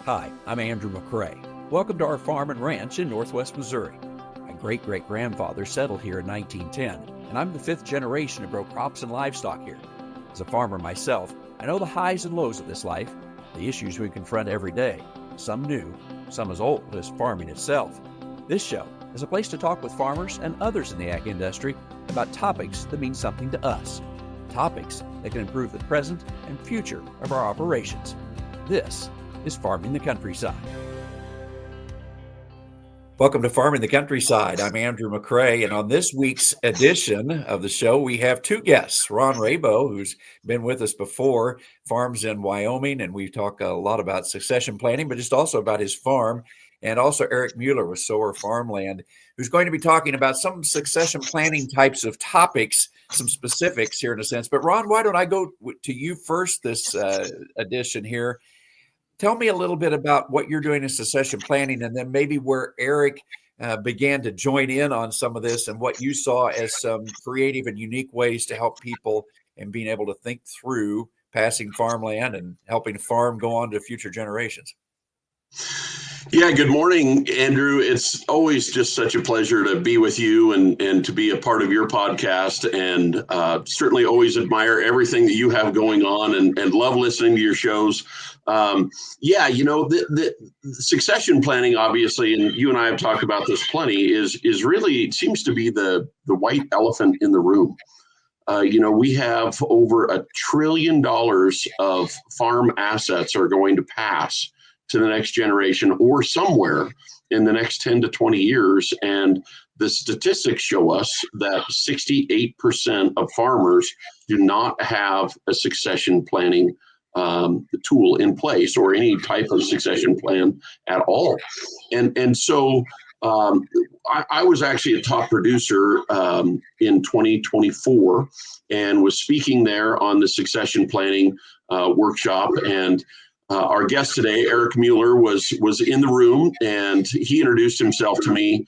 Hi, I'm Andrew McCrae. Welcome to our farm and ranch in northwest Missouri. My great-great-grandfather settled here in 1910, and I'm the fifth generation to grow crops and livestock here. As a farmer myself, I know the highs and lows of this life, the issues we confront every day, some new, some as old as farming itself. This show is a place to talk with farmers and others in the ag industry about topics that mean something to us, topics that can improve the present and future of our operations. This is Farming the Countryside. Welcome to Farming the Countryside. I'm Andrew McCrae, and on this week's edition of the show, we have two guests. Ron Rabo, who's been with us before, farms in Wyoming, and we talk a lot about succession planning, but just also about his farm, and also Eric Mueller with Sower Farmland, who's going to be talking about some succession planning types of topics, some specifics here in a sense. But Ron, why don't I go to you first this edition here? Tell me a little bit about what you're doing in succession planning, and then maybe where Eric began to join in on some of this and what you saw as some creative and unique ways to help people and being able to think through passing farmland and helping farm go on to future generations. Yeah, good morning, Andrew. It's always just such a pleasure to be with you and to be a part of your podcast, and certainly always admire everything that you have going on and love listening to your shows. The succession planning, obviously, and you and I have talked about this plenty, is really seems to be the white elephant in the room. We have over $1 trillion of farm assets are going to pass to the next generation or somewhere in the next 10 to 20 years. And the statistics show us that 68% of farmers do not have a succession planning tool in place or any type of succession plan at all. And so I was actually a top producer in 2024 and was speaking there on the succession planning workshop. And our guest today, Eric Mueller, was in the room, and he introduced himself to me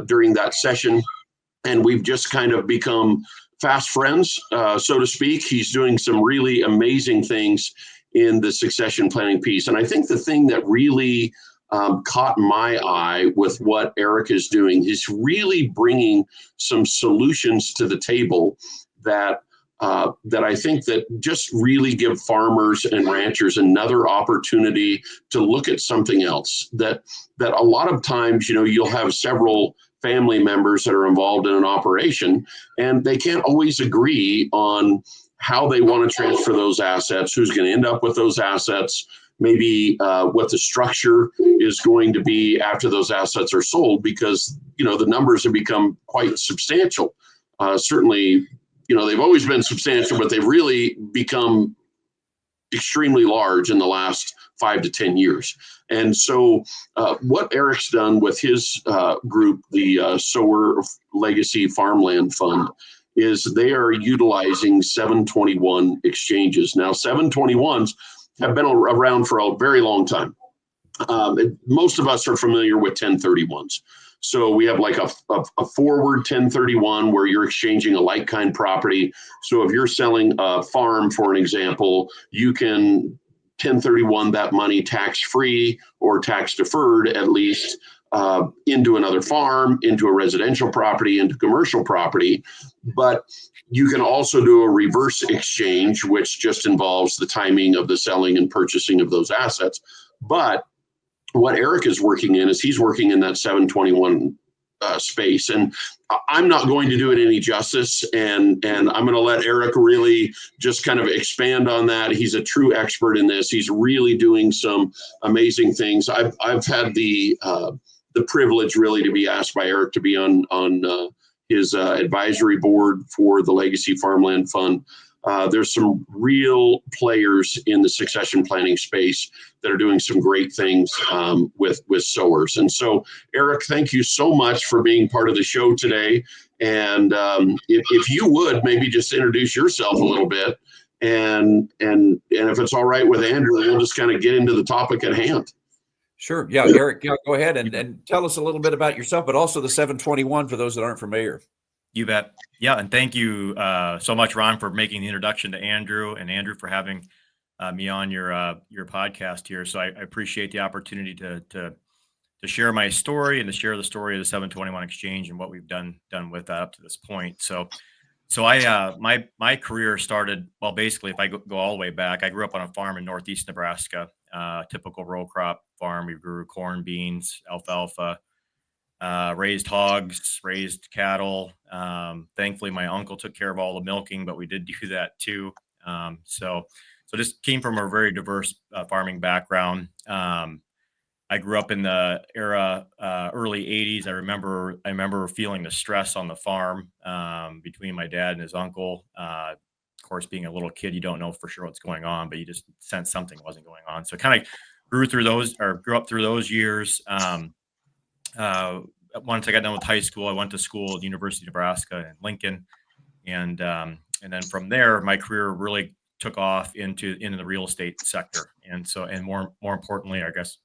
during that session. And we've just kind of become fast friends, so to speak. He's doing some really amazing things in the succession planning piece. And I think the thing that really caught my eye with what Eric is doing is really bringing some solutions to the table that I think that just really give farmers and ranchers another opportunity to look at something else. That a lot of times, you'll have several family members that are involved in an operation, and they can't always agree on how they want to transfer those assets, who's going to end up with those assets, maybe what the structure is going to be after those assets are sold, because, the numbers have become quite substantial. Certainly, they've always been substantial, but they've really become extremely large in the last 5 to 10 years. And so what Eric's done with his group, the Sower Legacy Farmland Fund, is they are utilizing 721 exchanges. Now, 721s have been around for a very long time. Most of us are familiar with 1031s. So we have like a forward 1031 where you're exchanging a like-kind property. So if you're selling a farm, for an example, you can 1031 that money tax-free or tax-deferred at least into another farm, into a residential property, into commercial property. But you can also do a reverse exchange, which just involves the timing of the selling and purchasing of those assets. But what Eric is working in is he's working in that 721 space. And I'm not going to do it any justice. And I'm going to let Eric really just kind of expand on that. He's a true expert in this. He's really doing some amazing things. I've had the privilege really to be asked by Eric to be on his advisory board for the Legacy Farmland Fund. There's some real players in the succession planning space that are doing some great things with sowers. And so, Eric, thank you so much for being part of the show today. And if you would maybe just introduce yourself a little bit, and if it's all right with Andrew, we'll just kind of get into the topic at hand. Sure. Yeah, Eric, go ahead and tell us a little bit about yourself, but also the 721 for those that aren't familiar. You bet. Yeah, and thank you so much, Ron, for making the introduction to Andrew, and Andrew for having me on your podcast here. So I appreciate the opportunity to share my story and to share the story of the 721 Exchange and what we've done with that up to this point. So I my career started, well, basically if I go all the way back, I grew up on a farm in northeast Nebraska, typical row crop farm. We grew corn, beans, alfalfa, raised hogs, raised cattle. Thankfully, my uncle took care of all the milking, but we did do that too. So just came from a very diverse farming background. I grew up in the era early '80s. I remember feeling the stress on the farm between my dad and his uncle. Of course, being a little kid, you don't know for sure what's going on, but you just sense something wasn't going on. So kind of grew up through those years. Uh, Once I got done with high school, I went to school at University of Nebraska in Lincoln, and then from there, my career really took off into the real estate sector, and more importantly, I guess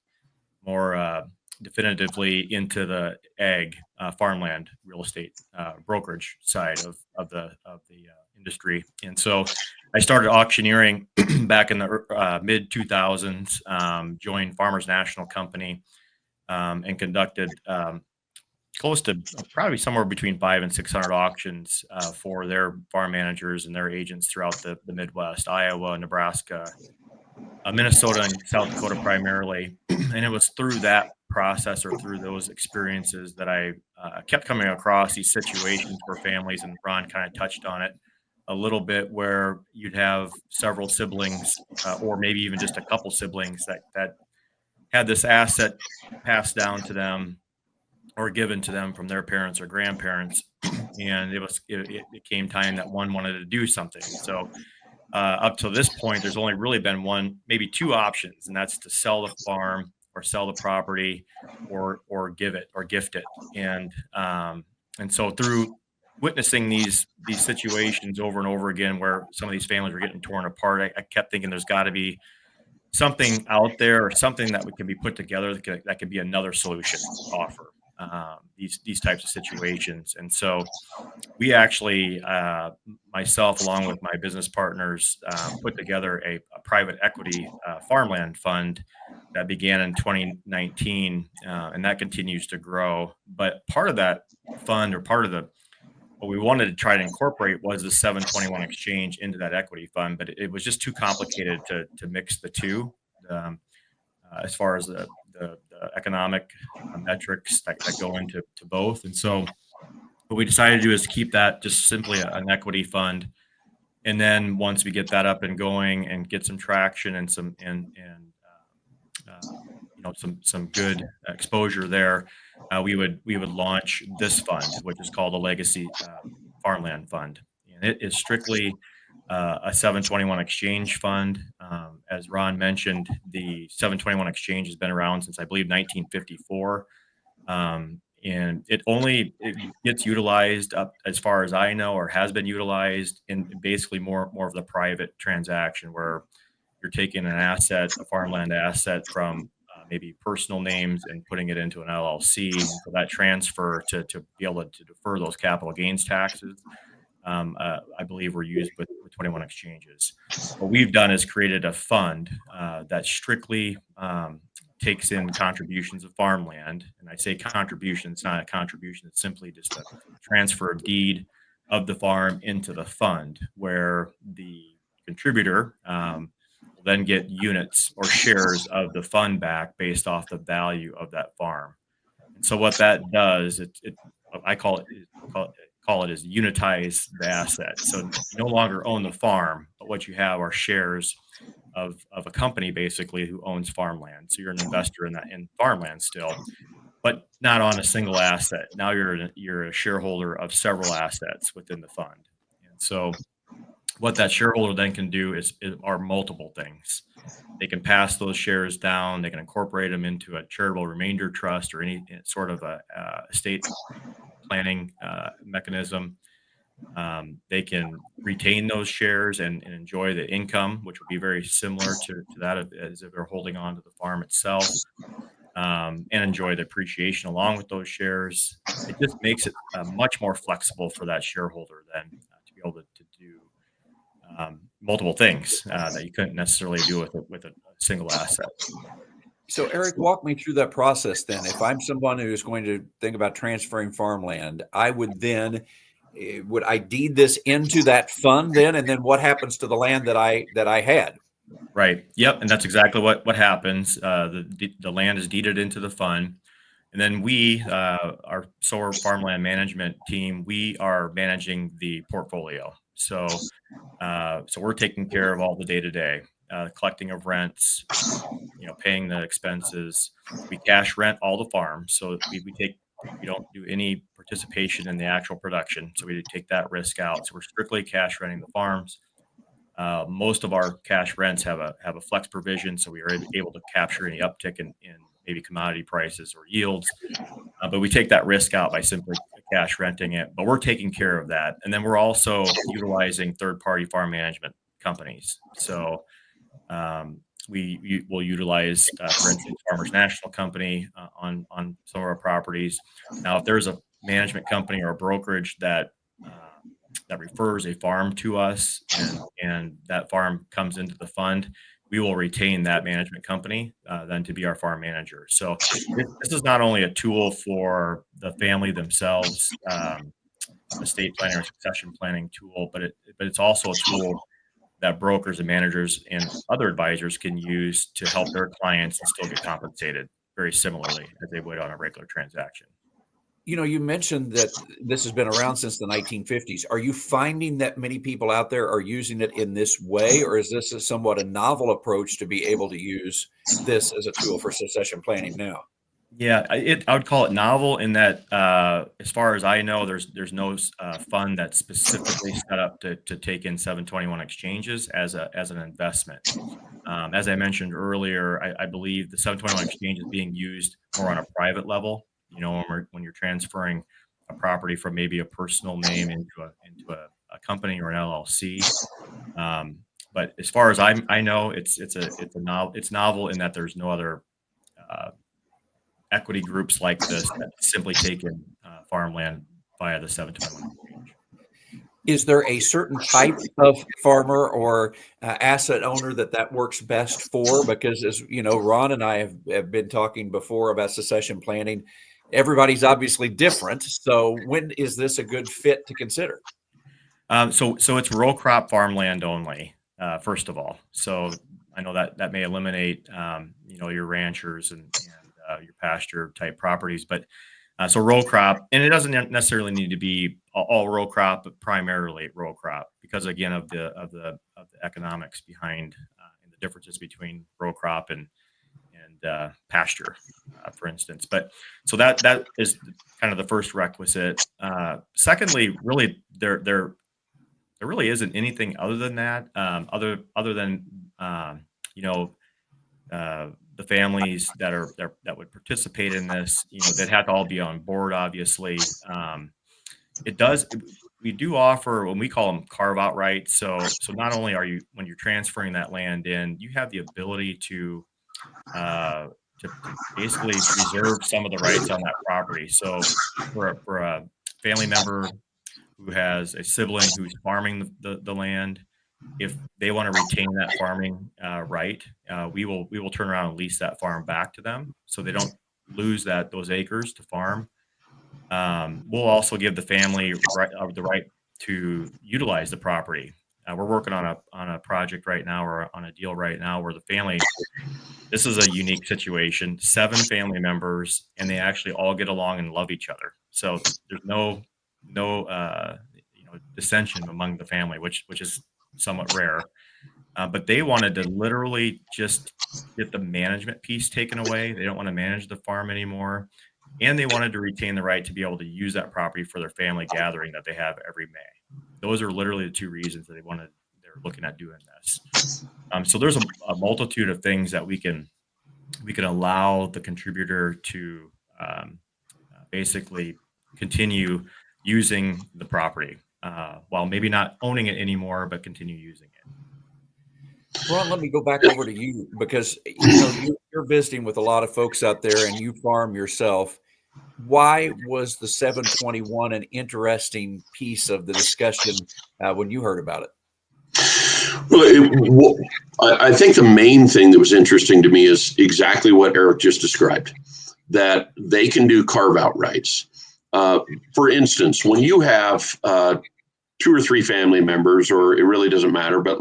more definitively into the ag farmland real estate brokerage side of the industry. And so I started auctioneering back in the mid 2000s. Joined Farmers National Company and conducted close to probably somewhere between 500 and 600 auctions for their farm managers and their agents throughout the Midwest, Iowa, Nebraska, Minnesota, and South Dakota primarily. And it was through that process or through those experiences that I kept coming across these situations where families, and Ron kind of touched on it a little bit, where you'd have several siblings or maybe even just a couple siblings that had this asset passed down to them or given to them from their parents or grandparents, and it came time that one wanted to do something. So up to this point, there's only really been one, maybe two options, and that's to sell the farm or sell the property or give it or gift it. And so through witnessing these situations over and over again, where some of these families were getting torn apart, I kept thinking there's got to be something out there or something that can be put together that could be another solution to offer these types of situations. And so we actually, myself, along with my business partners, put together a private equity farmland fund that began in 2019, and that continues to grow. But part of that fund, or part of what we wanted to try to incorporate, was the 721 Exchange into that equity fund, but it was just too complicated to mix the two, as far as the economic metrics that go into both. And so what we decided to do is keep that just simply an equity fund. And then once we get that up and going and get some traction and some good exposure there, we would launch this fund, which is called a Legacy Farmland Fund, and it is strictly a 721 Exchange fund. As Ron mentioned, the 721 Exchange has been around since, I believe, 1954. And it gets utilized, up as far as I know, or has been utilized in basically more of the private transaction, where you're taking an asset, a farmland asset, from maybe personal names and putting it into an LLC for that transfer to be able to defer those capital gains taxes. I believe were used with 21 exchanges. What we've done is created a fund that strictly takes in contributions of farmland. And I say contribution, it's not a contribution, it's simply just a transfer of deed of the farm into the fund, where the contributor will then get units or shares of the fund back based off the value of that farm. And so what that does, I call it is unitize the asset. So you no longer own the farm, but what you have are shares of a company basically who owns farmland. So you're an investor in farmland still, but not on a single asset. Now you're a shareholder of several assets within the fund. And so what that shareholder then can do are multiple things. They can pass those shares down. They can incorporate them into a charitable remainder trust or any sort of a estate planning mechanism. They can retain those shares and enjoy the income, which would be very similar to that as if they're holding on to the farm itself, and enjoy the appreciation along with those shares. It just makes it much more flexible for that shareholder then to be able to do multiple things that you couldn't necessarily do with a single asset. So, Eric, walk me through that process then. If I'm someone who's going to think about transferring farmland, I would then would I deed this into that fund then, and then what happens to the land that I had? Right. Yep. And that's exactly what happens. The land is deeded into the fund, and then we, our solar farmland management team, we are managing the portfolio. So we're taking care of all the day to day, collecting of rents, paying the expenses. We cash rent all the farms, so we don't do any participation in the actual production. So we take that risk out. So we're strictly cash renting the farms. Most of our cash rents have a flex provision, so we are able to capture any uptick in maybe commodity prices or yields. But we take that risk out by simply cash renting it. But we're taking care of that, and then we're also utilizing third-party farm management companies. So we will utilize, for instance, Farmers National Company on some of our properties. Now, if there's a management company or a brokerage that refers a farm to us, and that farm comes into the fund, we will retain that management company then to be our farm manager. So this is not only a tool for the family themselves, estate planning or succession planning tool, but it's also a tool that brokers and managers and other advisors can use to help their clients and still get compensated very similarly as they would on a regular transaction. You mentioned that this has been around since the 1950s. Are you finding that many people out there are using it in this way, or is this somewhat a novel approach to be able to use this as a tool for succession planning now? Yeah, I would call it novel in that, as far as I know, there's no fund that's specifically set up to take in 721 exchanges as an investment. As I mentioned earlier, I believe the 721 exchange is being used more on a private level. When you're transferring a property from maybe a personal name into a company or an LLC. But as far as I know, it's novel in that there's no other uh, equity groups like this that simply take in farmland via the 721 exchange. Is there a certain type of farmer or asset owner that works best for? Because as you know, Ron and I have been talking before about succession planning. Everybody's obviously different. So when is this a good fit to consider? So it's row crop farmland only, first of all. So I know that may eliminate, your ranchers and your pasture type properties, but so row crop, and it doesn't necessarily need to be all row crop, but primarily row crop because again of the economics behind and the differences between row crop and pasture, for instance. But so that is kind of the first requisite. Secondly, really there really isn't anything other than that, other than you know the families that would participate in this. They'd have to all be on board. Obviously, it does. We do offer when we call them carve out rights. So not only are you when you're transferring that land in, you have the ability to basically reserve some of the rights on that property. So for a family member who has a sibling who's farming the land, if they want to retain that farming right, we will turn around and lease that farm back to them, so they don't lose those acres to farm. We'll also give the family the right to utilize the property. We're working on a project right now or on a deal right now where the family. This is a unique situation. 7 family members, and they actually all get along and love each other. So there's no dissension among the family, which is somewhat rare. But they wanted to literally just get the management piece taken away. They don't want to manage the farm anymore, and they wanted to retain the right to be able to use that property for their family gathering that they have every May. Those are literally the 2 reasons that they're looking at doing this. So there's a multitude of things that we can allow the contributor to basically continue using the property while maybe not owning it anymore, but continue using it. Ron, let me go back over to you because you're visiting with a lot of folks out there and you farm yourself. Why was the 721 an interesting piece of the discussion when you heard about it? I think the main thing that was interesting to me is exactly what Eric just described, that they can do carve-out rights. For instance, when you have 2 or 3 family members, or it really doesn't matter, but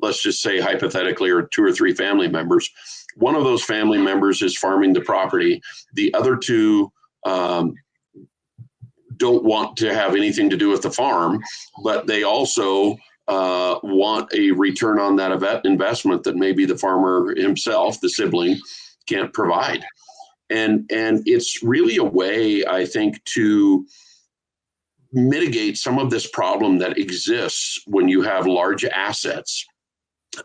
let's just say hypothetically, or 2 or 3 family members, one of those family members is farming the property. The other 2 don't want to have anything to do with the farm, but they also want a return on that investment that maybe the farmer himself, the sibling, can't provide. And it's really a way, I think, to mitigate some of this problem that exists when you have large assets,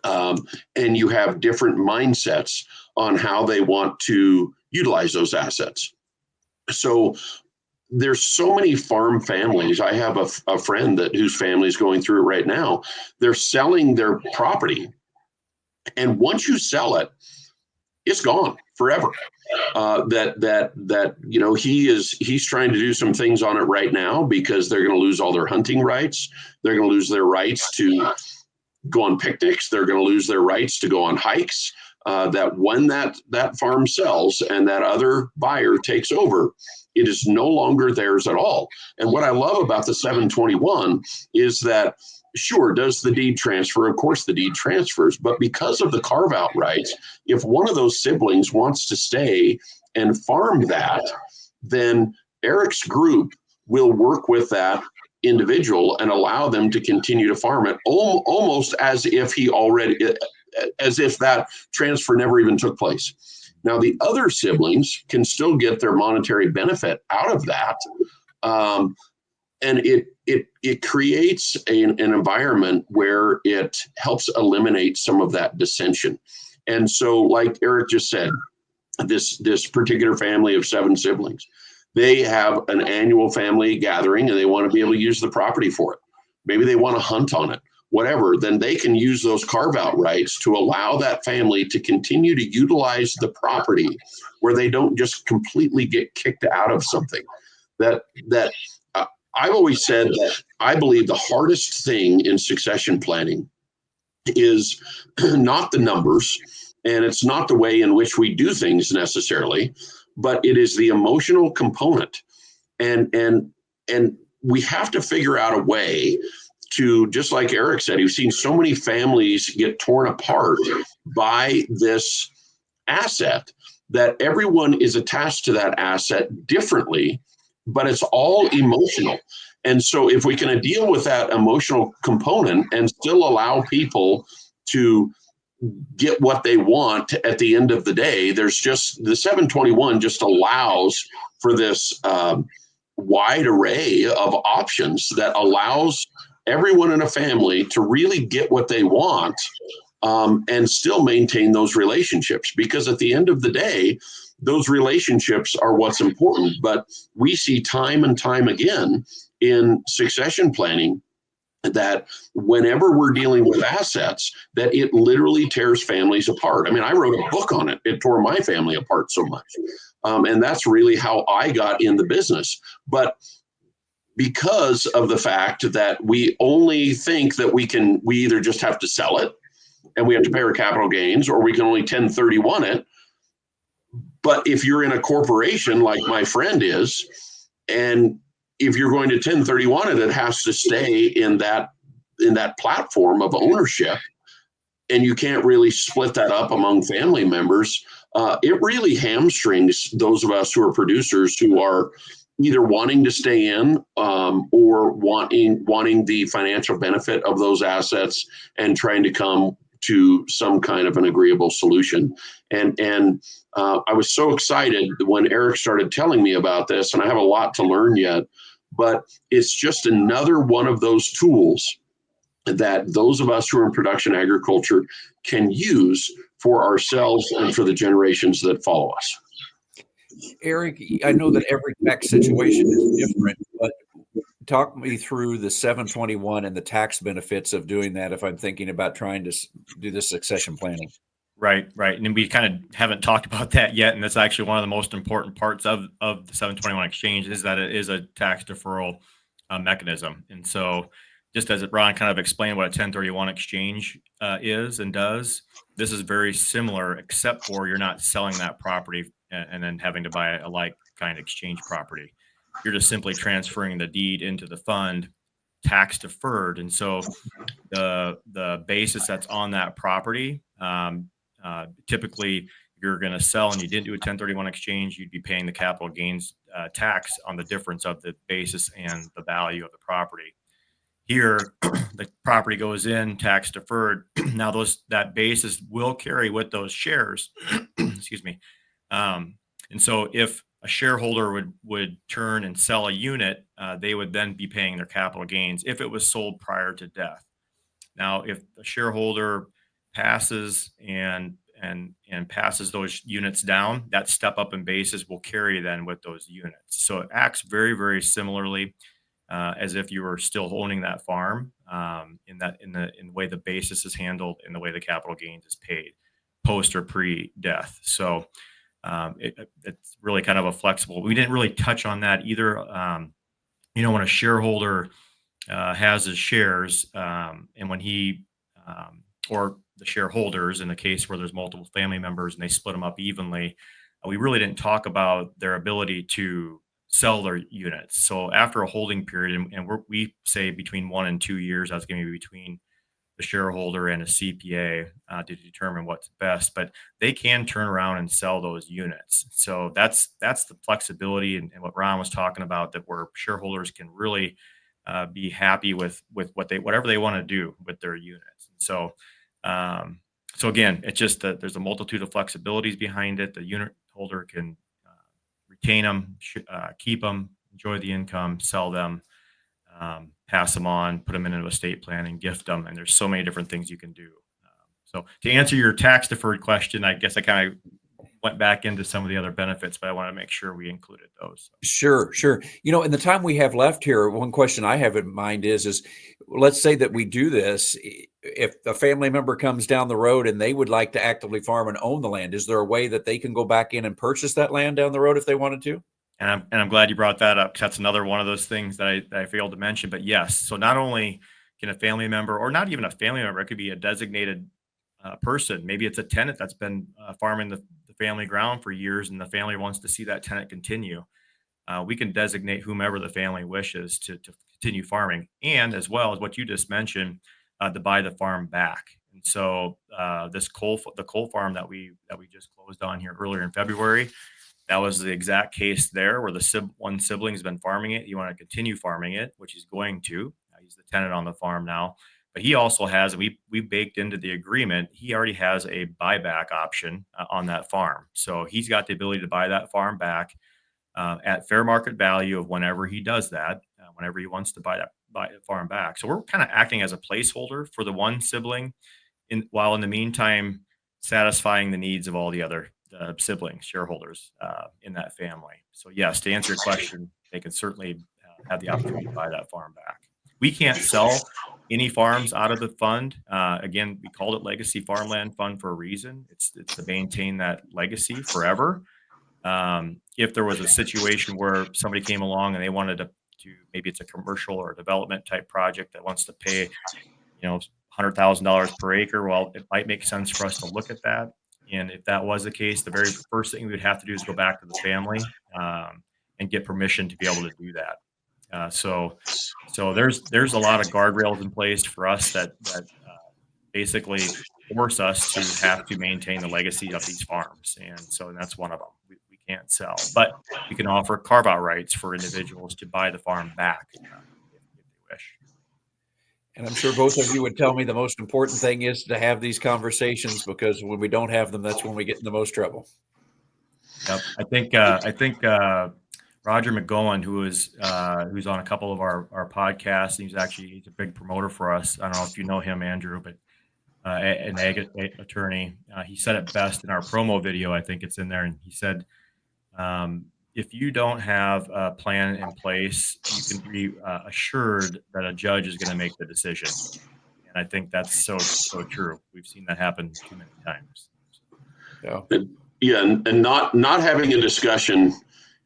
and you have different mindsets on how they want to utilize those assets. So there's so many farm families. I have a friend whose family is going through it right now. They're selling their property, and once you sell it, it's gone forever. He's trying to do some things on it right now because they're going to lose all their hunting rights. They're going to lose their rights to go on picnics. They're going to lose their rights to go on hikes. That when that farm sells and that other buyer takes over, it is no longer theirs at all. And what I love about the 721 is that, sure, does the deed transfer? Of course, the deed transfers. But because of the carve-out rights, if one of those siblings wants to stay and farm that, then Eric's group will work with that individual and allow them to continue to farm it, almost as if that transfer never even took place. Now, the other siblings can still get their monetary benefit out of that. And it creates an environment where it helps eliminate some of that dissension. And so, like Eric just said, this particular family of 7 siblings, they have an annual family gathering and they want to be able to use the property for it. Maybe they want to hunt on it, whatever. Then they can use those carve-out rights to allow that family to continue to utilize the property, where they don't just completely get kicked out of something. I've always said that I believe the hardest thing in succession planning is not the numbers, and it's not the way in which we do things necessarily, but it is the emotional component. And we have to figure out a way to, just like Eric said, he's seen so many families get torn apart by this asset, that everyone is attached to that asset differently, but it's all emotional. And so if we can deal with that emotional component and still allow people to get what they want at the end of the day, there's just the 721 just allows for this wide array of options that allows everyone in a family to really get what they want, and still maintain those relationships. Because at the end of the day, those relationships are what's important. But we see time and time again in succession planning that whenever we're dealing with assets, that it literally tears families apart. I mean, I wrote a book on it. It tore my family apart so much. And that's really how I got in the business. But because of the fact that we only think that we either just have to sell it and we have to pay our capital gains, or we can only 1031 it. But if you're in a corporation like my friend is, and if you're going to 1031 it, it has to stay in that platform of ownership, and you can't really split that up among family members. It really hamstrings those of us who are producers, who are either wanting to stay in, or wanting the financial benefit of those assets and trying to come to some kind of an agreeable solution. And I was so excited when Eric started telling me about this, and I have a lot to learn yet, but it's just another one of those tools that those of us who are in production agriculture can use for ourselves and for the generations that follow us. Eric, I know that every tax situation is different, but talk me through the 721 and the tax benefits of doing that if I'm thinking about trying to do this succession planning. Right. And we kind of haven't talked about that yet. And that's actually one of the most important parts of the 721 exchange, is that it is a tax deferral mechanism. And so just as Ron kind of explained what a 1031 exchange is and does, this is very similar, except for you're not selling that property and then having to buy a like kind exchange property. You're just simply transferring the deed into the fund, tax deferred, and so the basis that's on that property, typically you're going to sell and you didn't do a 1031 exchange, you'd be paying the capital gains tax on the difference of the basis and the value of the property. Here, the property goes in tax deferred. Now that basis will carry with those shares. Excuse me. And so if a shareholder would turn and sell a unit, they would then be paying their capital gains if it was sold prior to death. Now, if the shareholder passes and passes those units down, that step up in basis will carry then with those units. So it acts very, very similarly as if you were still owning that farm, in the way the basis is handled and the way the capital gains is paid post or pre-death. So it's really kind of a flexible. We didn't really touch on that either. When a shareholder has his shares, and when he or the shareholders, in the case where there's multiple family members and they split them up evenly, we really didn't talk about their ability to sell their units. So after a holding period, and we say between 1 and 2 years, that's going to be between the shareholder and a CPA to determine what's best, but they can turn around and sell those units. So that's the flexibility and what Ron was talking about, that where shareholders can really be happy with whatever they want to do with their units. So again, it's just that there's a multitude of flexibilities behind it. The unit holder can retain them, keep them, enjoy the income, sell them, pass them on, put them in an estate plan, and gift them. And there's so many different things you can do. So to answer your tax deferred question, I guess I kind of went back into some of the other benefits, but I want to make sure we included those. Sure. In the time we have left here, one question I have in mind is let's say that we do this. If a family member comes down the road and they would like to actively farm and own the land, is there a way that they can go back in and purchase that land down the road if they wanted to? And I'm glad you brought that up. That's another one of those things that I failed to mention. But yes, so not only can a family member, or not even a family member, it could be a designated person. Maybe it's a tenant that's been farming the family ground for years, and the family wants to see that tenant continue. We can designate whomever the family wishes to continue farming, and as well as what you just mentioned, to buy the farm back. And so the coal farm that we just closed on here earlier in February, that was the exact case there, where one sibling has been farming it. You want to continue farming it, which he's going to. He's the tenant on the farm now. But he also has, we baked into the agreement, he already has a buyback option on that farm. So he's got the ability to buy that farm back at fair market value of whenever he does that, whenever he wants to buy the farm back. So we're kind of acting as a placeholder for the one sibling, while in the meantime satisfying the needs of all the other siblings, shareholders in that family. So yes, to answer your question, they can certainly have the opportunity to buy that farm back. We can't sell any farms out of the fund. Again, we called it Legacy Farmland Fund for a reason. It's to maintain that legacy forever. If there was a situation where somebody came along and they wanted to maybe it's a commercial or development type project that wants to pay, $100,000 per acre, well, it might make sense for us to look at that. And if that was the case, the very first thing we would have to do is go back to the family and get permission to be able to do that. So there's a lot of guardrails in place for us that basically force us to have to maintain the legacy of these farms, and that's one of them. We can't sell, but we can offer carve-out rights for individuals to buy the farm back if they wish. And I'm sure both of you would tell me the most important thing is to have these conversations, because when we don't have them, that's when we get in the most trouble. Yep. I think Roger McGowan, who's on a couple of our podcasts, he's a big promoter for us. I don't know if you know him, Andrew, but an ag attorney. He said it best in our promo video. I think it's in there, and he said, if you don't have a plan in place, you can be assured that a judge is going to make the decision. And I think that's so true. We've seen that happen too many times. Yeah, and not having a discussion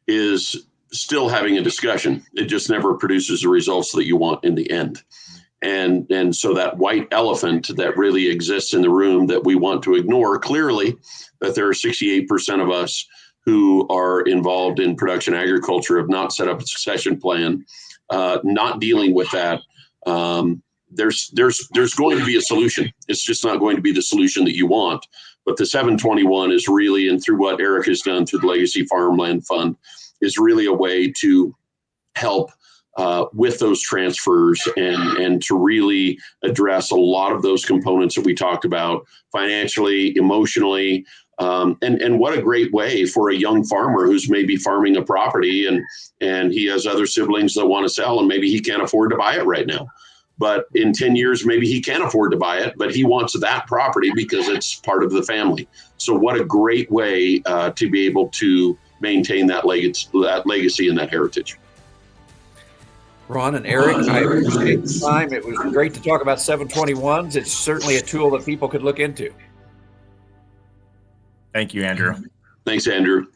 is still having a discussion. It just never produces the results that you want in the end. And so that white elephant that really exists in the room that we want to ignore clearly, that there are 68% of us who are involved in production agriculture have not set up a succession plan, not dealing with that. There's going to be a solution. It's just not going to be the solution that you want. But the 721 is really, and through what Eric has done through the Legacy Farmland Fund, is really a way to help with those transfers and to really address a lot of those components that we talked about financially, emotionally. And what a great way for a young farmer who's maybe farming a property and he has other siblings that want to sell and maybe he can't afford to buy it right now. But in 10 years, maybe he can afford to buy it, but he wants that property because it's part of the family. So what a great way to be able to maintain that legacy and that heritage. Ron and Eric, I appreciate the time. It was great to talk about 721s. It's certainly a tool that people could look into. Thank you, Andrew. Thanks, Andrew.